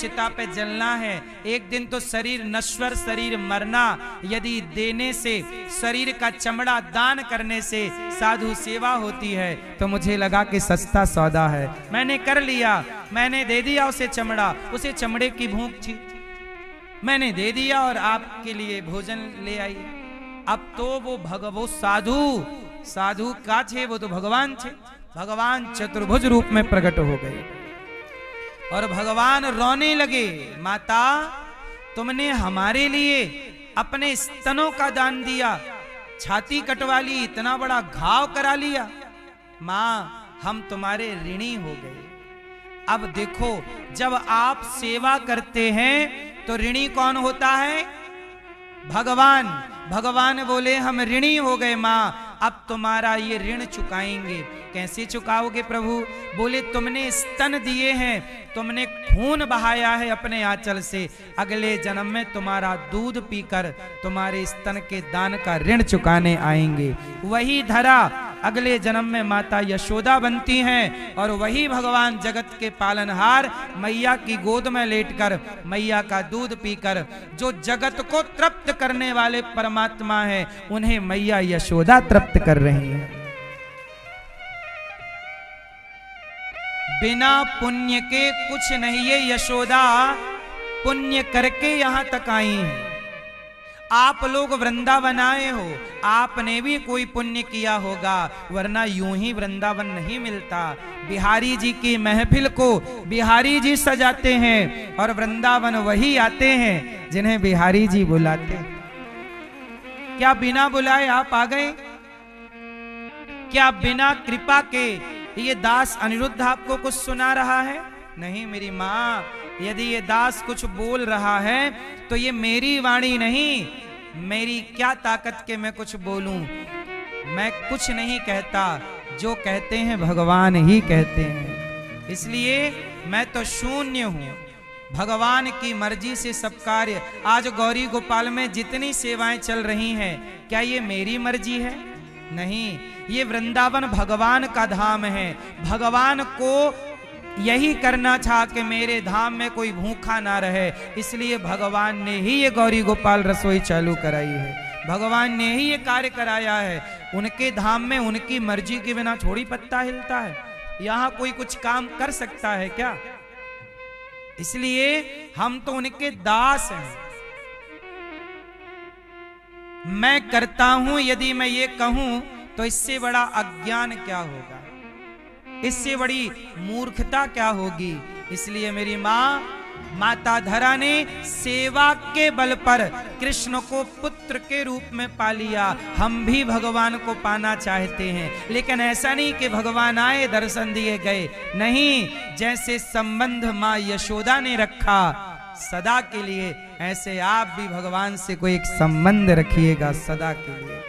चिता पे जलना है, एक दिन तो शरीर नश्वर, शरीर मरना। यदि देने से, शरीर का चमड़ा दान करने से साधु सेवा होती है तो मुझे लगा कि सस्ता सौदा है। मैंने कर लिया, मैंने दे दिया उसे चमड़ा, उसे चमड़े की भूख थी, मैंने दे दिया और आपके लिए भोजन ले आई। अब तो वो साधु का थे, वो तो भगवान थे। भगवान चतुर्भुज रूप में प्रकट हो गए और भगवान रोने लगे, माता तुमने हमारे लिए अपने स्तनों का दान दिया, छाती कटवा ली, इतना बड़ा घाव करा लिया, मां हम तुम्हारे ऋणी हो गए। अब देखो, जब आप सेवा करते हैं तो ऋणी कौन होता है? भगवान। भगवान बोले हम ऋणी हो गए मां, अब तुम्हारा ये ऋण चुकाएंगे। कैसे चुकाओगे प्रभु? बोले तुमने स्तन दिए हैं, तुमने खून बहाया है अपने आंचल से, अगले जन्म में तुम्हारा दूध पीकर तुम्हारे स्तन के दान का ऋण चुकाने आएंगे। वही धरा अगले जन्म में माता यशोदा बनती हैं और वही भगवान जगत के पालनहार मैया की गोद में लेटकर मैया का दूध पीकर जो जगत को तृप्त करने वाले परमात्मा हैं, उन्हें मैया यशोदा तृप्त कर रही है। बिना पुण्य के कुछ नहीं, ये यशोदा पुण्य करके यहां तक आई है। आप लोग वृंदावन आए हो, आपने भी कोई पुण्य किया होगा, वरना यूं ही वृंदावन नहीं मिलता। बिहारी जी की महफिल को बिहारी जी सजाते हैं और वृंदावन वही आते हैं जिन्हें बिहारी जी बुलाते हैं। क्या बिना बुलाए आप आ गए? क्या बिना कृपा के ये दास अनिरुद्ध आपको कुछ सुना रहा है? नहीं मेरी माँ, यदि ये दास कुछ बोल रहा है तो ये मेरी वाणी नहीं, मेरी क्या ताकत के मैं कुछ बोलूं। मैं कुछ नहीं कहता, जो कहते हैं भगवान ही कहते हैं, इसलिए मैं तो शून्य हूं। भगवान की मर्जी से सब कार्य, आज गौरी गोपाल में जितनी सेवाएं चल रही हैं, क्या ये मेरी मर्जी है? नहीं, ये वृंदावन भगवान का धाम है। भगवान को यही करना था कि मेरे धाम में कोई भूखा ना रहे, इसलिए भगवान ने ही ये गौरी गोपाल रसोई चालू कराई है, भगवान ने ही ये कार्य कराया है। उनके धाम में उनकी मर्जी के बिना थोड़ी पत्ता हिलता है। यहां कोई कुछ काम कर सकता है क्या? इसलिए हम तो उनके दास हैं। मैं करता हूं, यदि मैं ये कहूं तो इससे बड़ा अज्ञान क्या होगा, इससे बड़ी मूर्खता क्या होगी। इसलिए मेरी माँ माता धरा ने सेवा के बल पर कृष्ण को पुत्र के रूप में पा लिया। हम भी भगवान को पाना चाहते हैं, लेकिन ऐसा नहीं कि भगवान आए दर्शन दिए गए, नहीं। जैसे संबंध माँ यशोदा ने रखा सदा के लिए, ऐसे आप भी भगवान से कोई एक संबंध रखिएगा सदा के लिए।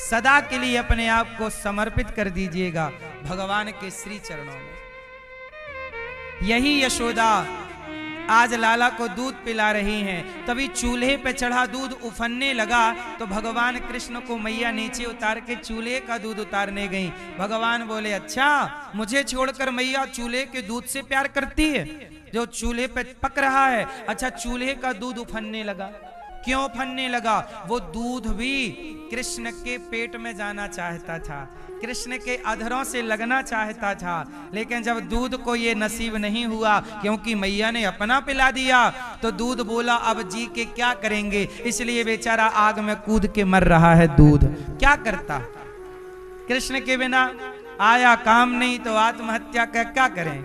सदा के लिए अपने आप को समर्पित कर दीजिएगा भगवान के श्री चरणों में। यही यशोदा आज लाला को दूध पिला रही हैं। तभी चूल्हे पे चढ़ा दूध उफनने लगा तो भगवान कृष्ण को मैया नीचे उतार के चूल्हे का दूध उतारने गई। भगवान बोले, अच्छा मुझे छोड़कर मैया चूल्हे के दूध से प्यार करती है जो चूल्हे पे पक रहा है। अच्छा, चूल्हे का दूध उफनने लगा, क्यों फनने लगा? वो दूध भी कृष्ण के पेट में जाना चाहता था, कृष्ण के अधरों से लगना चाहता था, लेकिन जब दूध को ये नसीब नहीं हुआ क्योंकि मैया ने अपना पिला दिया, तो दूध बोला अब जी के क्या करेंगे, इसलिए बेचारा आग में कूद के मर रहा है। दूध क्या करता? कृष्ण के बिना आया काम नहीं तो आत्महत्या का क्या करें?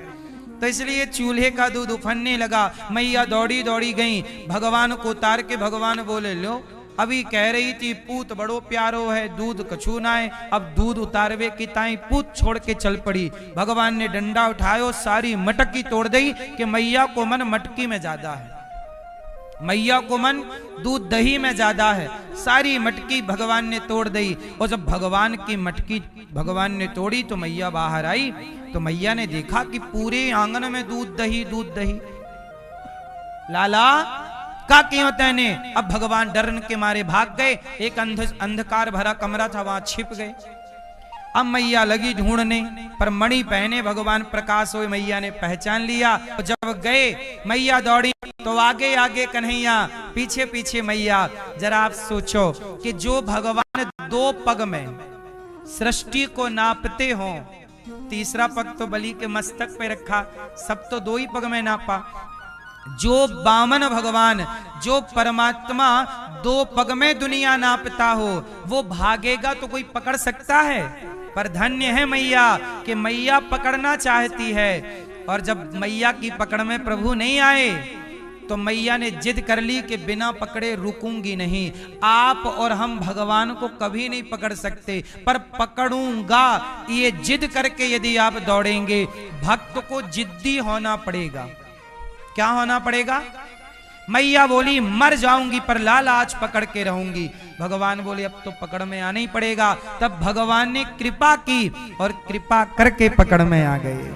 तो इसलिए चूल्हे का दूध उफनने लगा। मैया दौड़ी दौड़ी गई, भगवान को उतार के भगवान बोले, लो अभी कह रही थी पूत बड़ो प्यारो है, दूध कछू नाए, अब दूध उतारवे की ताई पूत छोड़ के चल पड़ी। भगवान ने डंडा उठायो, सारी मटकी तोड़ दी कि मैया को मन मटकी में ज्यादा है, मैया को मन दूध दही में ज्यादा है। सारी मटकी भगवान ने तोड़ दी, और जब भगवान की मटकी भगवान ने तोड़ी तो मैया बाहर आई, तो मैया ने देखा कि पूरे आंगन में दूध दही दूध दही। लाला का क्यों तैने? अब भगवान डरन के मारे भाग गए, एक अंधकार भरा कमरा था वहां छिप गए। अब मैया लगी ढूंढने, पर मणि पहने भगवान प्रकाश हुए, मैया ने पहचान लिया। तो जब गए मैया दौड़ी तो आगे आगे कन्हैया, पीछे पीछे मैया। जरा आप सोचो कि जो भगवान 2 पग में सृष्टि को नापते हो, तीसरा पग तो बलि के मस्तक पे रखा, सब तो 2 ही पग में नापा। जो वामन भगवान, जो परमात्मा 2 पग में दुनिया नापता हो, वो भागेगा तो कोई पकड़ सकता है? पर धन्य है मैया कि मैया पकड़ना चाहती है। और जब मैया की पकड़ में प्रभु नहीं आए तो मैया ने जिद कर ली कि बिना पकड़े रुकूंगी नहीं। आप और हम भगवान को कभी नहीं पकड़ सकते, पर पकड़ूंगा ये जिद करके यदि आप दौड़ेंगे, भक्त को जिद्दी होना पड़ेगा। क्या होना पड़ेगा? मैया बोली मर जाऊंगी पर लाल आज पकड़ के रहूंगी। भगवान बोले अब तो पकड़ में आना ही पड़ेगा। तब भगवान ने कृपा की और कृपा करके पकड़ में आ गए।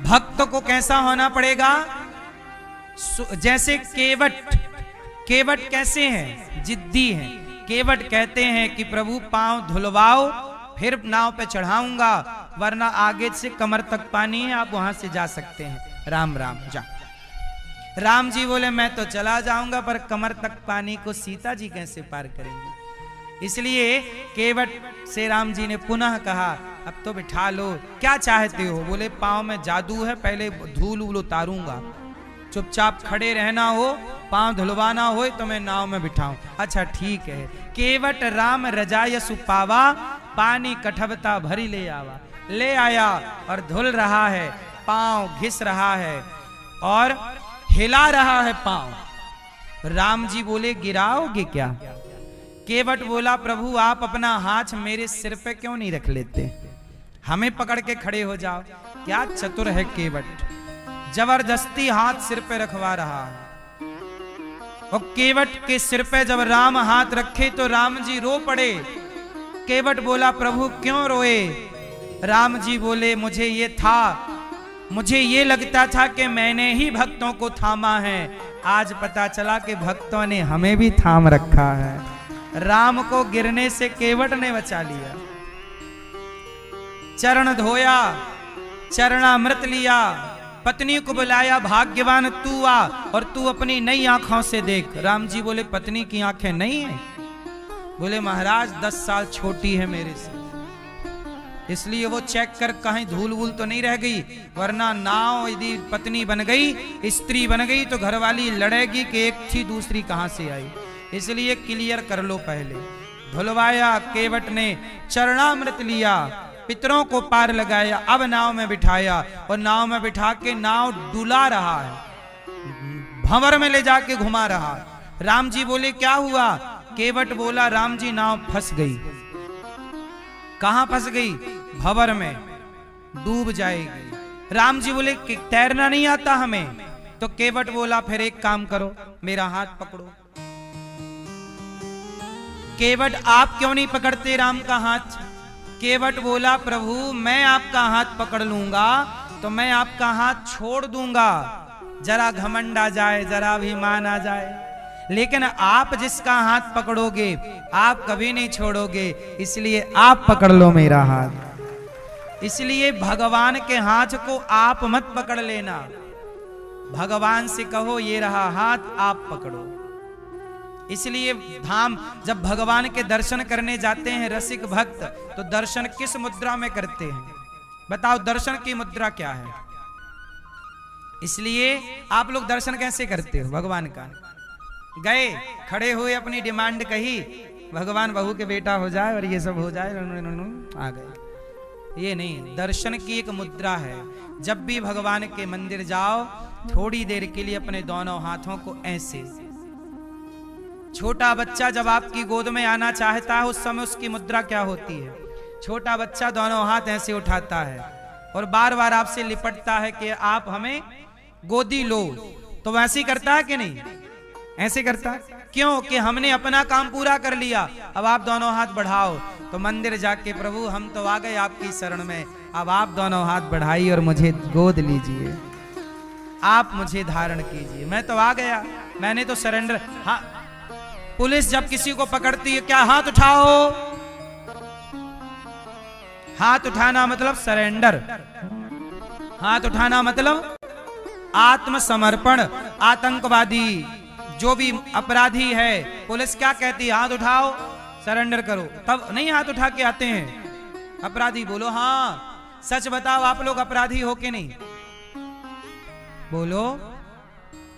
भक्त को कैसा होना पड़ेगा? जैसे केवट कैसे हैं? जिद्दी हैं। केवट कहते हैं कि प्रभु पांव धुलवाओ फिर नाव पे चढ़ाऊंगा, वरना आगे से कमर तक पानी है, आप वहां से जा सकते हैं। राम राम जा। राम जी बोले मैं तो चला जाऊंगा, पर कमर तक पानी को सीता जी कैसे पार करेंगे? इसलिए केवट से राम जी ने पुनः कहा अब तो बिठा लो, क्या चाहते हो? बोले पांव में जादू है, पहले धूल वूल उतारूंगा, चुपचाप खड़े रहना हो, पांव धुलवाना हो तो मैं नाव में बिठाऊं। अच्छा ठीक है। केवट राम रजाय सुपावा, पानी कठबता भरी ले आवा। ले आया और धुल रहा है, पांव घिस रहा है और हिला रहा है पांव। राम जी बोले गिराओगे क्या? केवट बोला प्रभु आप अपना हाथ मेरे सिर पे क्यों नहीं रख लेते, हमें पकड़ के खड़े हो जाओ। क्या चतुर है केवट, जबरदस्ती हाथ सिर पे रखवा रहा है। और केवट के सिर पे जब राम हाथ रखे तो राम जी रो पड़े। केवट बोला प्रभु क्यों रोए? राम जी बोले मुझे ये लगता था कि मैंने ही भक्तों को थामा है, आज पता चला कि भक्तों ने हमें भी थाम रखा है। राम को गिरने से केवट ने बचा लिया। चरण धोया, चरणामृत लिया, पत्नी को बुलाया, भाग्यवान तू आ और तू अपनी नई आंखों से देख। राम जी बोले पत्नी की आंखें नहीं है? बोले महाराज 10 साल छोटी है मेरे से, इसलिए वो चेक कर कहीं धूल वूल तो नहीं रह गई, वरना नाव यदि पत्नी बन गई, स्त्री बन गई तो घरवाली लड़ेगी कि एक थी दूसरी कहां से आई। इसलिए क्लियर कर लो पहले। धुलवाया केवट ने, चरणामृत लिया, पितरों को पार लगाया, अब नाव में बिठाया और नाव में बिठा के नाव डुला रहा है, भंवर में ले जाके घुमा रहा। राम जी बोले क्या हुआ? केवट बोला राम जी नाव फंस गई। कहां फंस गई? भंवर में, डूब जाएगी। राम जी बोले तैरना नहीं आता हमें। तो केवट बोला फिर एक काम करो, मेरा हाथ पकड़ो। केवट आप क्यों नहीं पकड़ते राम का हाथ? केवट बोला प्रभु मैं आपका हाथ पकड़ लूंगा तो मैं आपका हाथ छोड़ दूंगा, जरा घमंड आ जाए, जरा अभिमान आ जाए, लेकिन आप जिसका हाथ पकड़ोगे आप कभी नहीं छोड़ोगे, इसलिए आप पकड़ लो मेरा हाथ। इसलिए भगवान के हाथ को आप मत पकड़ लेना, भगवान से कहो ये रहा हाथ आप पकड़ो। इसलिए धाम जब भगवान के दर्शन करने जाते हैं रसिक भक्त, तो दर्शन किस मुद्रा में करते हैं? बताओ दर्शन की मुद्रा क्या है? इसलिए आप लोग दर्शन कैसे करते हो भगवान का? गए, खड़े हुए, अपनी डिमांड कही, भगवान बहू के बेटा हो जाए और ये सब हो जाए, आ गए। ये नहीं, दर्शन की एक मुद्रा है। जब भी भगवान के मंदिर जाओ थोड़ी देर के लिए अपने दोनों हाथों को ऐसे, छोटा बच्चा जब आपकी गोद में आना चाहता है उस समय उसकी मुद्रा क्या होती है? छोटा बच्चा दोनों हाथ ऐसे उठाता है और बार बार आपसे लिपटता है कि आप हमें गोदी लो, तो वैसे ही करता है कि नहीं? ऐसे करता है। क्यों? कि हमने अपना काम पूरा कर लिया, अब आप दोनों हाथ बढ़ाओ। तो मंदिर जाके प्रभु हम तो आ गए आपकी शरण में, अब आप दोनों हाथ बढ़ाइए और मुझे गोद लीजिए, आप मुझे धारण कीजिए, मैं तो आ गया, मैंने तो सरेंडर। हाँ, पुलिस जब किसी को पकड़ती है क्या हाथ उठाओ, हाथ उठाना मतलब सरेंडर, हाथ उठाना मतलब आत्मसमर्पण। आतंकवादी जो भी अपराधी है, पुलिस क्या कहती है? हाथ उठाओ, सरेंडर करो। तब नहीं हाथ उठा के आते हैं अपराधी। बोलो हाँ, सच बताओ, आप लोग अपराधी हो कि नहीं? बोलो,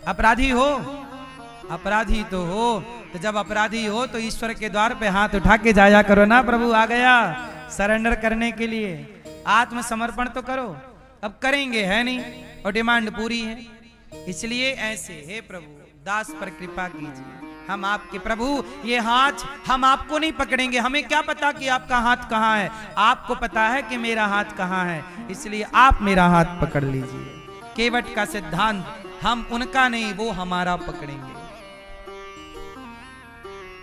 अपराधी हो? अपराधी तो हो। तो जब अपराधी हो तो ईश्वर के द्वार पे हाथ उठा के जाया करो ना, प्रभु आ गया सरेंडर करने के लिए। आत्मसमर्पण तो करो। अब करेंगे है नहीं, और डिमांड पूरी है। इसलिए ऐसे, हे प्रभु दास पर कृपा कीजिए, हम आपके प्रभु, ये हाथ हम आपको नहीं पकड़ेंगे। हमें क्या पता कि आपका हाथ कहाँ है, आपको पता है कि मेरा हाथ कहाँ है। इसलिए आप मेरा हाथ पकड़ लीजिए। केवट का सिद्धांत, हम उनका नहीं, वो हमारा पकड़ेंगे।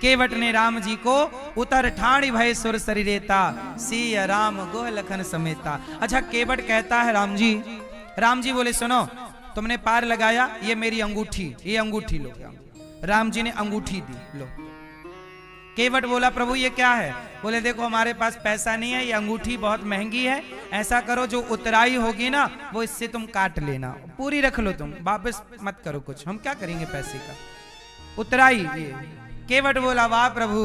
केवट ने राम जी को उतर ठाणी भय सुर शरीरेता, सिय राम गोह लखन समेता। अच्छा, केवट कहता है राम जी बोले सुनो, तुमने पार लगाया, ये मेरी अंगूठी, ये अंगूठी लो। राम जी ने अंगूठी दी, लो। केवट बोला प्रभु ये क्या है? बोले देखो हमारे पास पैसा नहीं है, ये अंगूठी बहुत महंगी है। ऐसा करो, जो उतराई होगी ना वो इससे तुम काट लेना, पूरी रख लो, तुम वापस मत करो कुछ, हम क्या करेंगे पैसे का, उतराई ये। केवट बोला वाह प्रभु,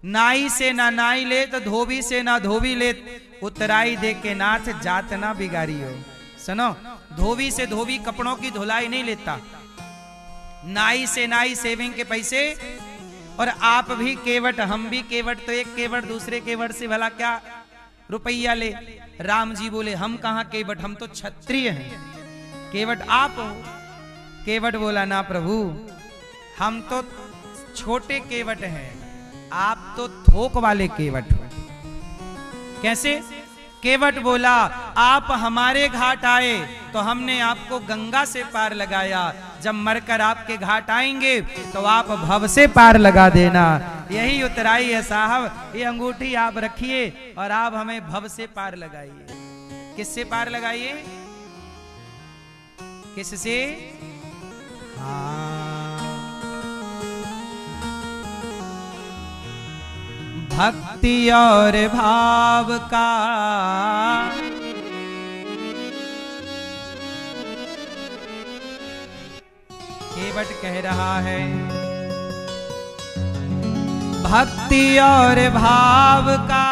नाई से ना नाई ले तो धोबी से ना धोबी ले, उतराई दे के नाथ जात ना बिगाड़ी हो। सुनो, धोबी से धोबी कपड़ों की धुलाई नहीं लेता, नाई से नाई सेविंग के पैसे। और आप भी केवट, हम भी केवट, तो एक केवट दूसरे केवट से भला क्या रुपया ले? राम जी बोले हम कहां केवट, हम तो क्षत्रिय हैं, केवट आप हो। केवट बोला ना प्रभु, हम तो छोटे केवट हैं, आप तो थोक वाले केवट हो। कैसे? केवट बोला आप हमारे घाट आए तो हमने आपको गंगा से पार लगाया, जब मरकर आपके घाट आएंगे तो आप भव से पार लगा देना। यही उतराई है साहब, ये अंगूठी आप रखिए और आप हमें भव से पार लगाइए। किससे पार लगाइए? किससे? हाँ, भक्ति और भाव का केवट कह रहा है, भक्ति और भाव का,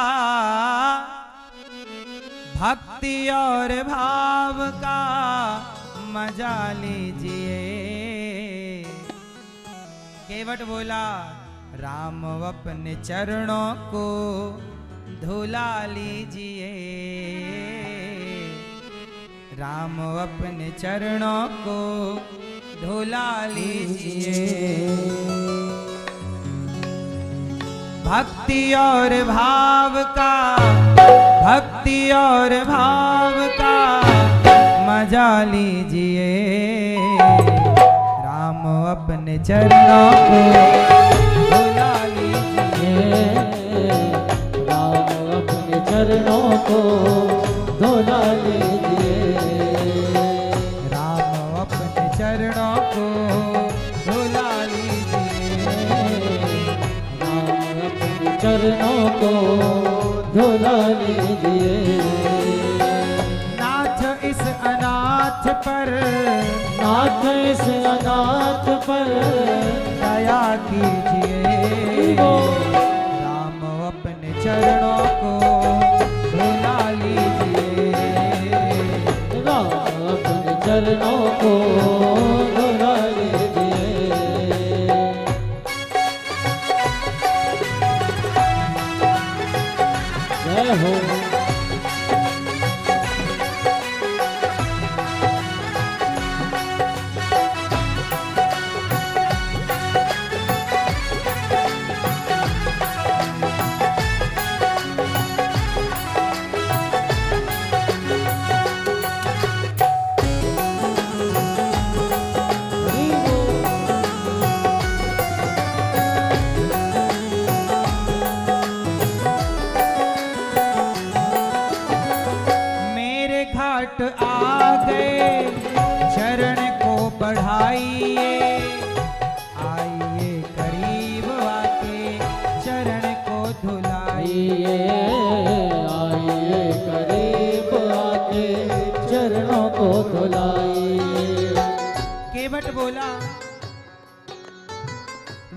भक्ति और भाव का मजा लीजिए। केवट बोला राम अपने चरणों को धुला लीजिए, राम अपने चरणों को धुला लीजिए। भक्ति और भाव का, भक्ति और भाव का मजा लीजिए, राम अपने चरणों को धुला लीजिए, राम अपने चरणों को धुला लीजिए, राम अपने चरणों को धुला लीजिए, राम अपने चरणों को धुला लीजिए। नाथ इस अनाथ पर, नाथ इस अनाथ पर दया कीजिए, राम अपने चरणों को धुला लीजिए, राम अपने चरणों को धुला लीजिए। जय हो। आ गए चरण को बढ़ाइए, आइए करीब आके चरण को धुलाइए, आइए केवट बोला,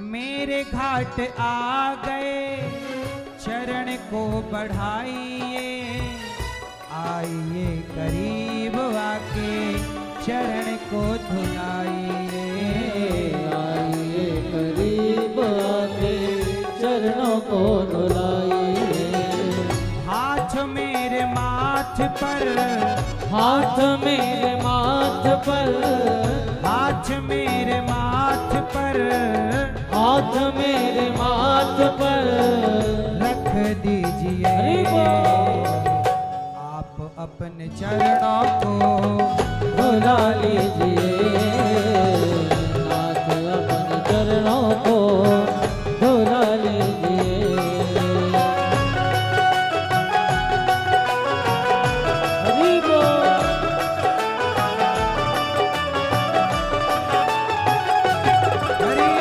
मेरे घाट आ गए, चरण को बढ़ाइए, आइए करीब आके चरण को धुलाइए, आइए करीब आके चरणों को धुलाइए। हाथ मेरे माथ पर, हाथ मेरे माथ पर, हाथ मेरे माथ पर, हाथ मेरे माथ पर रख दीजिए, हरि बोल। आप अपने चरणों को धुला लीजिए, नाथ अपने चरणों को धुला लीजिए। हरि बोल। हरि।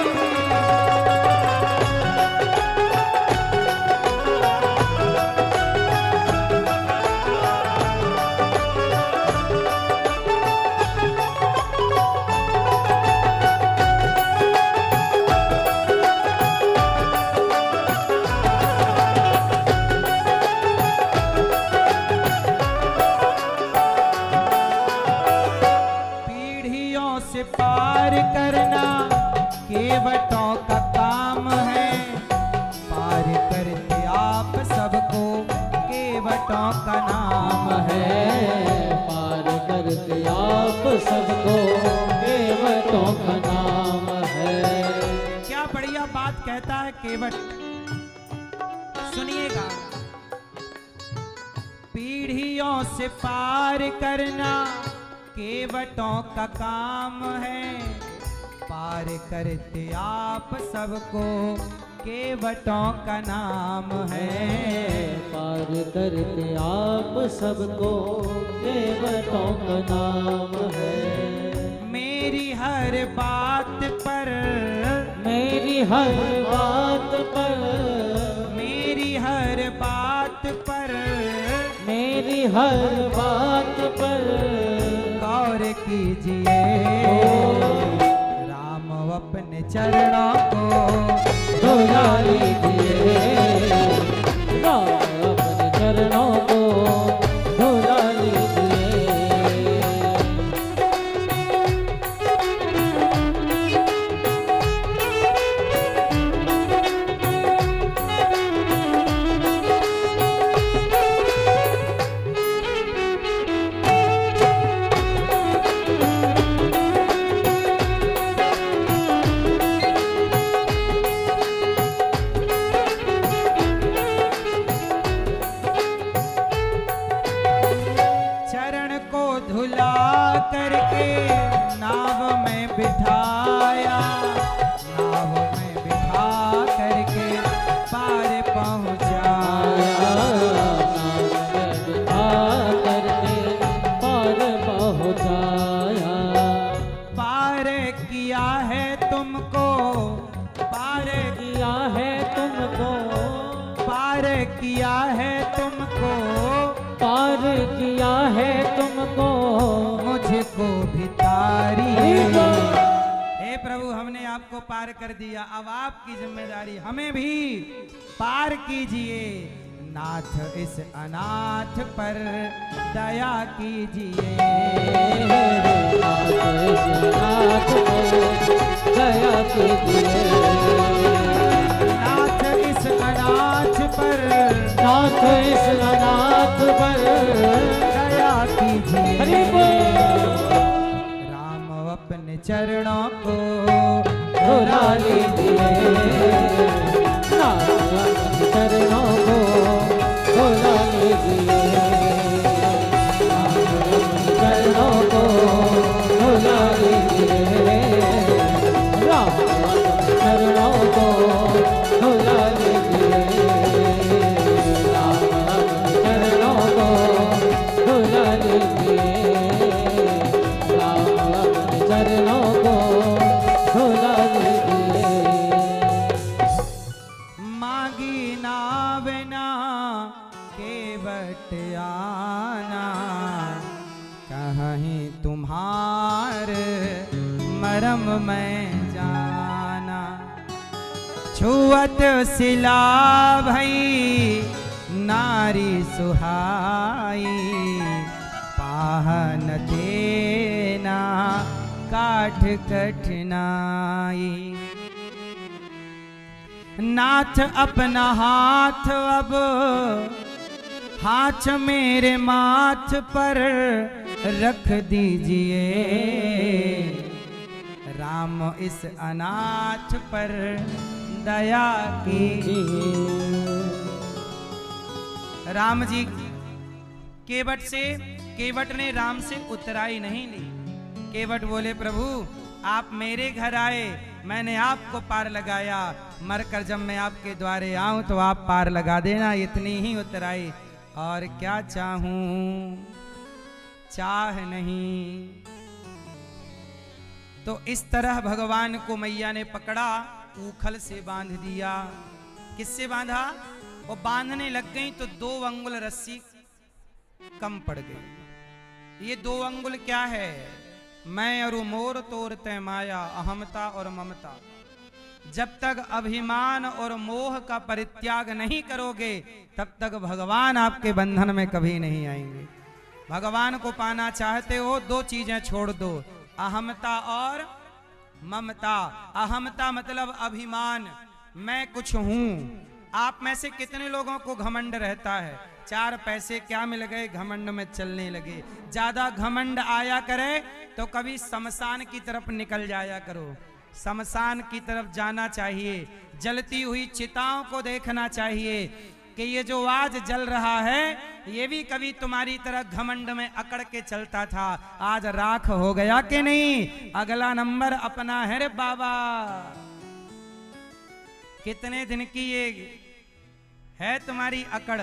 पीढ़ियों से पार करना केवटों का काम है, पार करते आप सबको केवटों का नाम है। पार करते आप सबको केवटों का नाम है। क्या बढ़िया बात कहता है केवट, सुनिएगा। पीढ़ियों से पार करना केवटों का काम है, पार करते आप सबको केवटों का नाम है। पार करते आप सबको केवटों का नाम है। मेरी हर बात पर, मेरी हर बात पर, मेरी हर बात पर, मेरी हर बात पर गौर कीजिए, राम अपने चरणों को धुला लीजिए, राम अपने चरणों को धुला लीजिए। चरण को धुला करके नाव में बिठाया, नाव में बिठा करके पार पहुंचाया, पार पहुँचाया। पार किया है तुमको, पार किया है तुमको, पार किया है तुमको, पार किया है तुमको, मुझको भी तारिए। हे प्रभु, हमने आपको पार कर दिया, अब आपकी जिम्मेदारी हमें भी पार कीजिए। नाथ इस अनाथ पर दया कीजिए, नाथ दया कीजिए, नाथ इस अनाथ पर, नाथ इस अनाथ पर दया कीजिए। हरि बोल। राम अपने चरणों को धुला लीजिए, नाथ अपने चरणों को धुला लीजिए, नाथ अपने चरणों को धुला लीजिए, राम अपने चरणों को धुला लीजिए, राम अपने चरणों को धुला लीजिए, राम अपने चरणों को धुला लीजिए। मांगी नावना केवट आना, कहीं तुम्हार मरम मैं जाना। छुअत सिला भई नारी सुहाई, पाहन देना काठ कठिनाई। नाथ अपना हाथ अब हाथ मेरे माथ पर रख दीजिए, राम इस अनाथ पर दया कीजिए। राम जी केवट ने राम से उतराई नहीं ली। केवट बोले प्रभु आप मेरे घर आए, मैंने आपको पार लगाया, मरकर जब मैं आपके द्वारे आऊं तो आप पार लगा देना, इतनी ही उतराई। और क्या चाहूं चाह नहीं। तो इस तरह भगवान को मैया ने पकड़ा, ऊखल से बांध दिया। किससे बांधा? वो बांधने लग गई तो 2 अंगुल रस्सी कम पड़ गई। ये 2 अंगुल क्या है? मैं और मोर तोरते माया, अहमता और ममता। जब तक अभिमान और मोह का परित्याग नहीं करोगे तब तक भगवान आपके बंधन में कभी नहीं आएंगे। भगवान को पाना चाहते हो 2 चीजें छोड़ दो, अहमता और ममता। अहमता मतलब अभिमान, मैं कुछ हूं। आप में से कितने लोगों को घमंड रहता है? 4 पैसे क्या मिल गए, घमंड में चलने लगे। ज्यादा घमंड आया करे तो कभी शमशान की तरफ निकल जाया करो। शमशान की तरफ जाना चाहिए, जलती हुई चिताओं को देखना चाहिए कि ये जो आज जल रहा है ये भी कभी तुम्हारी तरह घमंड में अकड़ के चलता था, आज राख हो गया कि नहीं? अगला नंबर अपना है रे बाबा। कितने दिन की ये है तुम्हारी अकड़?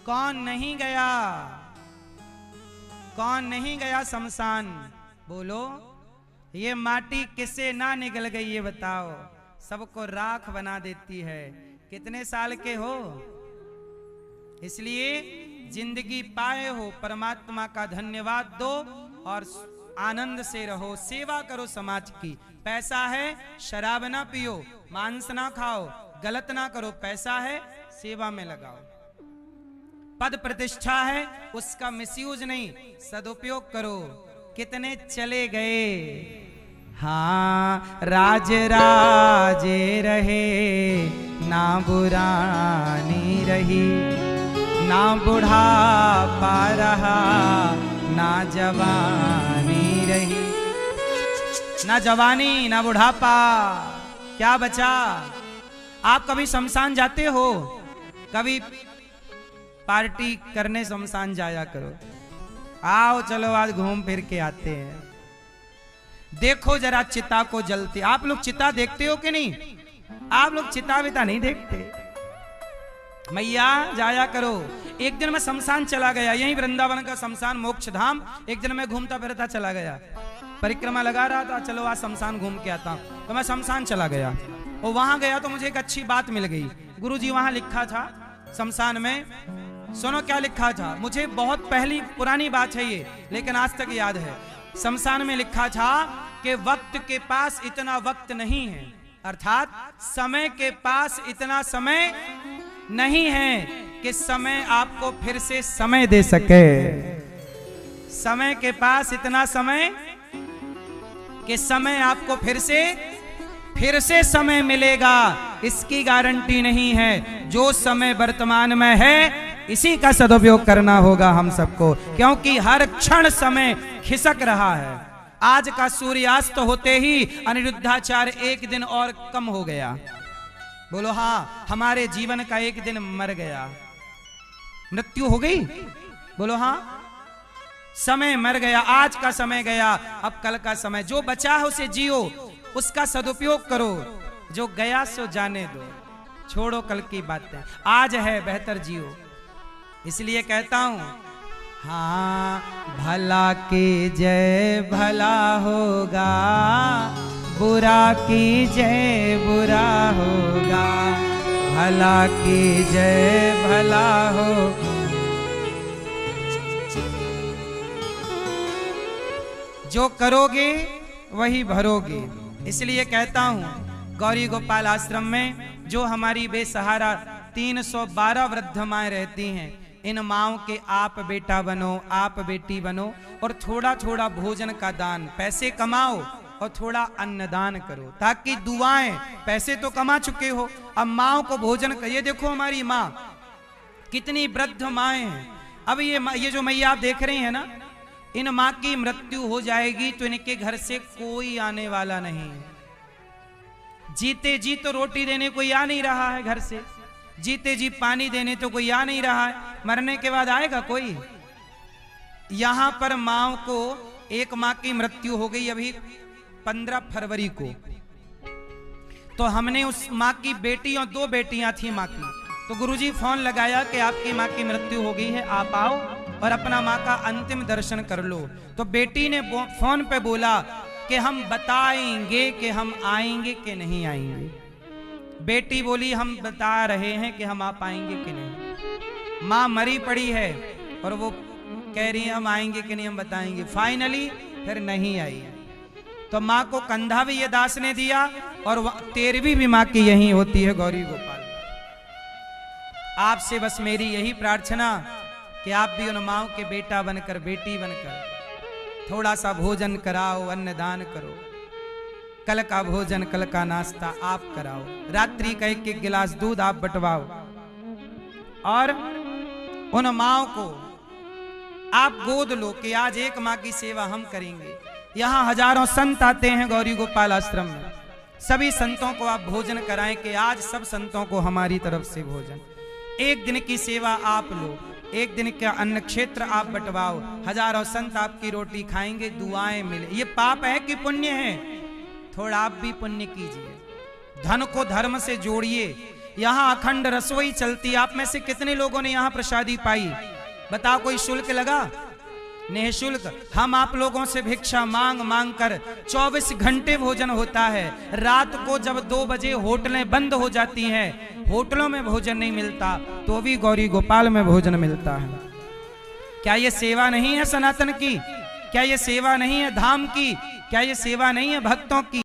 कौन नहीं गया, कौन नहीं गया शमशान? बोलो, ये माटी किससे ना निकल गई ये बताओ? सबको राख बना देती है। कितने साल के हो? इसलिए जिंदगी पाए हो, परमात्मा का धन्यवाद दो और आनंद से रहो, सेवा करो समाज की। पैसा है शराब ना पियो, मांस ना खाओ, गलत ना करो। पैसा है सेवा में लगाओ। पद प्रतिष्ठा है उसका मिसयूज नहीं, सदुपयोग करो। कितने चले गए, हाँ राज राजे रहे, ना बुरानी रही, ना बुढ़ापा रहा, ना जवानी रही। ना जवानी ना बुढ़ापा, क्या बचा? आप कभी शमशान जाते हो? कभी पार्टी करने शमशान जाया करो। आओ चलो आज घूम फिर के आते हैं। देखो जरा चिता को जलते। आप लोग चिता देखते हो कि नहीं? आप लोग चिता विता नहीं देखते। मैया जाया करो। एक दिन मैं शमशान चला गया, यही वृंदावन का शमशान मोक्ष धाम। एक दिन मैं घूमता फिरता चला गया, परिक्रमा लगा रहा था, चलो आज शमशान घूम के आता हूं। तो मैं शमशान चला गया और वहां गया तो मुझे एक अच्छी बात मिल गई। गुरुजी वहां लिखा था शमशान में, सुनो क्या लिखा था। मुझे बहुत पहली पुरानी बात है ये, लेकिन आज तक याद है। शमशान में लिखा था कि वक्त के पास इतना वक्त नहीं है, अर्थात समय के पास इतना समय नहीं है कि समय आपको फिर से समय दे सके। समय के पास इतना समय कि समय आपको फिर से समय मिलेगा, इसकी गारंटी नहीं है। जो समय वर्तमान में है इसी का सदुपयोग करना होगा हम सबको, क्योंकि हर क्षण समय खिसक रहा है। आज का सूर्यास्त होते ही अनिरुद्धाचार्य एक दिन और कम हो गया। बोलो हाँ, हमारे जीवन का एक दिन मर गया, मृत्यु हो गई। बोलो हाँ, समय मर गया, आज का समय गया, अब कल का समय। जो बचा है उसे जियो, उसका सदुपयोग करो। जो गया सो जाने दो, छोड़ो कल की बातें। आज है बेहतर जियो। इसलिए कहता हूं, हाँ भला की जय भला होगा, बुरा की जय बुरा होगा। भला की जय भला हो। जो करोगे वही भरोगे। इसलिए कहता हूं गौरी गोपाल आश्रम में जो हमारी बेसहारा 312 वृद्ध माएं रहती हैं, इन माओं के आप बेटा बनो, आप बेटी बनो और थोड़ा थोड़ा भोजन का दान, पैसे कमाओ और थोड़ा अन्नदान करो, ताकि दुआएं, पैसे तो कमा चुके हो, अब माओं को भोजन कर। ये देखो हमारी माँ कितनी वृद्ध माएं हैं। अब ये जो मैया आप देख रही हैं ना, इन माँ की मृत्यु हो जाएगी तो इनके घर से कोई आने वाला नहीं है। जीते जी तो रोटी देने कोई आ नहीं रहा है घर से, जीते जी पानी देने तो कोई आ नहीं रहा है, मरने के बाद आएगा कोई? यहां पर माँ को, एक माँ की मृत्यु हो गई अभी 15 फरवरी को, तो हमने उस माँ की बेटी और 2 बेटियां थी माँ की, तो गुरुजी फोन लगाया कि आपकी माँ की मृत्यु हो गई है, आप आओ और अपना माँ का अंतिम दर्शन कर लो। तो बेटी ने फोन पे बोला कि हम बताएंगे कि हम आएंगे कि नहीं आएंगे। बेटी बोली हम बता रहे हैं कि हम आ पाएंगे कि नहीं। माँ मरी पड़ी है और वो कह रही है हम आएंगे कि नहीं, हम बताएंगे। फाइनली फिर नहीं आई। तो माँ को कंधा भी ये दास ने दिया और 13वीं भी माँ की यही होती है गौरी गोपाल। आपसे बस मेरी यही प्रार्थना कि आप भी उन माओं के बेटा बनकर, बेटी बनकर थोड़ा सा भोजन कराओ, अन्नदान करो। कल का भोजन, कल का नाश्ता आप कराओ, रात्रि का 1-1 गिलास दूध आप बंटवाओ और उन माओं को आप गोद लो कि आज एक माँ की सेवा हम करेंगे। यहाँ हजारों संत आते हैं गौरी गोपाल आश्रम में, सभी संतों को आप भोजन कराएं कि आज सब संतों को हमारी तरफ से भोजन। एक दिन की सेवा आप लो, एक दिन का अन्न क्षेत्र आप बंटवाओ, हजारों संत आपकी रोटी खाएंगे, दुआएं मिले। ये पाप है कि पुण्य है? थोड़ा आप भी पुण्य कीजिए, धन को धर्म से जोड़िए। यहाँ अखंड रसोई चलती, आप में से कितने लोगों ने यहाँ प्रसादी पाई? बताओ, कोई शुल्क लगा? निःशुल्क। हम आप लोगों से भिक्षा मांग मांग कर 24 घंटे भोजन होता है। रात को जब 2 बजे होटलें बंद हो जाती हैं, होटलों में भोजन नहीं मिलता, तो भी गौरी गोपाल में भोजन मिलता है। क्या ये सेवा नहीं है सनातन की? क्या ये सेवा नहीं है धाम की? क्या ये सेवा नहीं है भक्तों की?